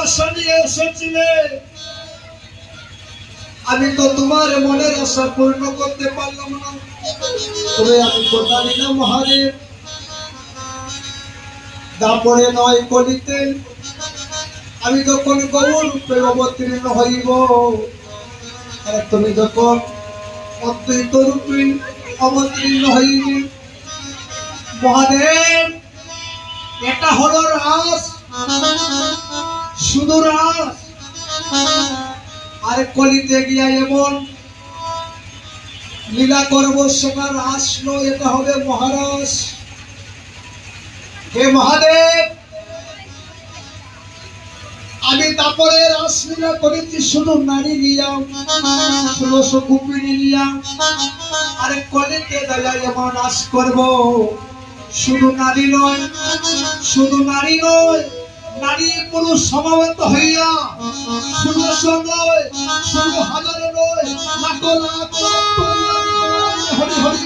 আশা নিয়ে এসেছিলে, আমি তো তোমার মনের আশা পূর্ণ করতে পারলাম না। তবে আমি কথা দিলাম মহাদেব, দাপরে নয় কলিতে আমি যখন গৌর রূপে অবতীর্ণ হইব, আর তুমি যখন অদ্বৈত রূপে অবতীর্ণ হইবে, মহাদেব এটা হলো রাস, শুধু রাস। আর কলিতে গিয়া এমন লীলা করবো, সেটা রাস নয়, এটা হবে মহারাস। হে মহাদেব, আমি তারপরে রাসলীলা করেছি শুধু নারী নিলাম, 1600 কুপিনী নিলাম। আর কলিতে দাঁড়ায় এমন রাস করবো, শুধু নারী নয়, শুধু নারী নয়, নারী পুরুষ সমাবেত হইয়া 1600 নয়, 16,000 নয়, লাখ লাখ হরি হরি হরি।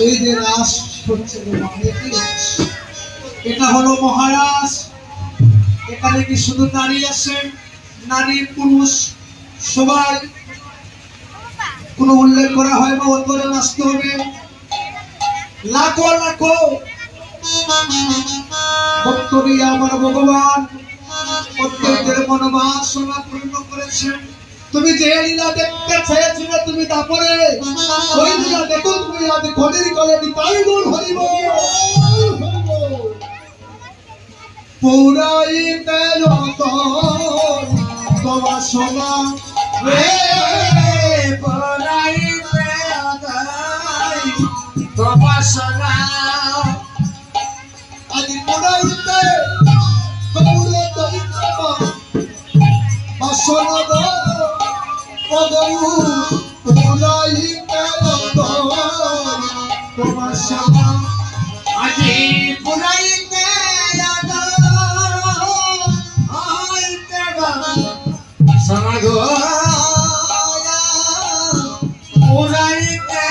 এই যে রাস হচ্ছে, এটা হলো মহারাস। এখানে কি শুধু নারী আছে? নারী পুরুষ সবাই, কোন উল্লেখ করা হয় না। অন্তরে নাচতে হবে, লাখো লাখো ভক্ত নিয়ে আমার ভগবান প্রত্যেকের মনোবাসনা পূর্ণ করেছেন। তুমি যে লীলা দেখতে চেয়েছিলে, তুমি তারপরে ওই লীলা দেখো। তুমি আজ ঘরের কলে তাই গুণ হরিব পৌরাইতে তোমার সোনা পৌরাইতে তোমার সোনা আজ পৌরাইতে বাসনা তোমার সোনা আজি পুরাইতে সমাগো পুরাইতে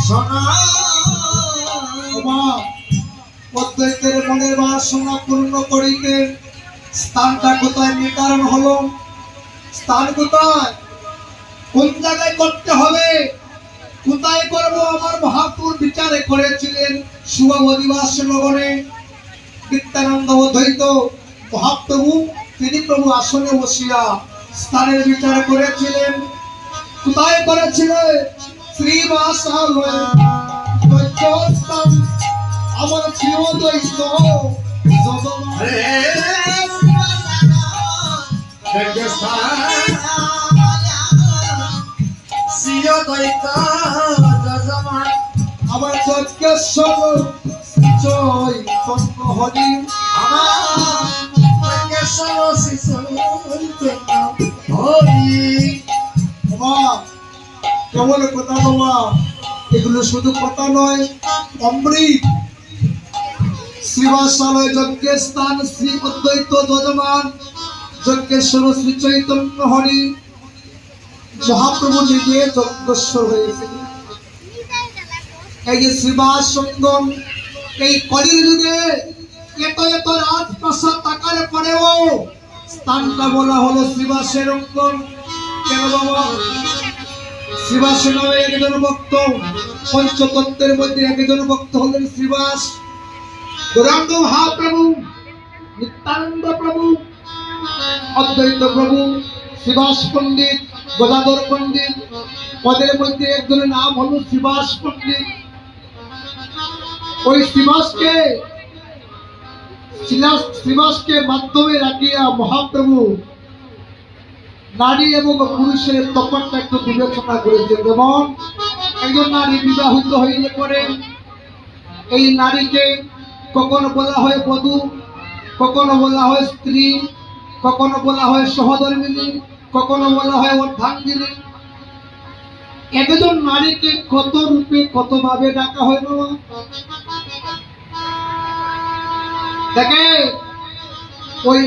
সোনা প্রত্যেকের মনের বাসনা পূর্ণ করিতে স্থানটা কোথায় নির্ধারণ হলো? স্থান কোথায়, কোন জায়গায় করতে হবে, কোথায় করব? আমার মহাপুর বিচারে করেছিলেন শুভ অধিবাস নগরে। নিত্যানন্দ অদ্বৈত মহাপ্রভু তিনি প্রভু আসনে বসিয়া স্থানের বিচার করেছিলেন। কোথায় করেছিলেন? শ্রীবাসালয় আমার প্রিয় দ্বৈত আমার যজ্ঞেশ্বর চৈতন্য হরি, কেবল কথা বাবা, এগুলো শুধু কথা নয়, অমৃত। শ্রীবাসালয় যজ্ঞের স্থান শ্রী অদ্বৈত যজমান যজ্ঞেশ্বর শ্রী চৈতন্য হরি মহাপ্রভু নিজে যজ্ঞেশ্বর হয়েছিল। এই যে শ্রীবাস সঙ্গম, এই কলির যুগে এত এত রাজপ্রাসাদ থাকার পরেও স্থানটা বলা হলো শ্রীবাসের অঙ্গন। কেন বাবা? শ্রীবাসের নামে একজন ভক্ত, পঞ্চতত্ত্বের মধ্যে একজন ভক্ত হলেন শ্রীবাস। গৌরাঙ্গ মহাপ্রভু, নিত্যানন্দ প্রভু, অদ্বৈত প্রভু, শ্রীবাস পণ্ডিত, গদাধর পণ্ডিত, পদের মধ্যে একজনের নাম হলো শ্রীবাস পণ্ডিত। ওই শ্রীবাসকে মাধ্যমে রাখিয়া মহাপ্রভু নারী এবং পুরুষের তফাৎটা একটু বিবেচনা করেছেন। যেমন একজন নারী বিবাহিত হইলে পরে এই নারীকে কখনো বলা হয় বধূ, কখনো বলা হয় স্ত্রী, কখনো বলা হয় সহধর্মিনী, কখনো বলা হয় অর্ধাঙ্গিনী। একজন নারীকে কত রূপে কত ভাবে ডাকা হয় না? দেখে ওই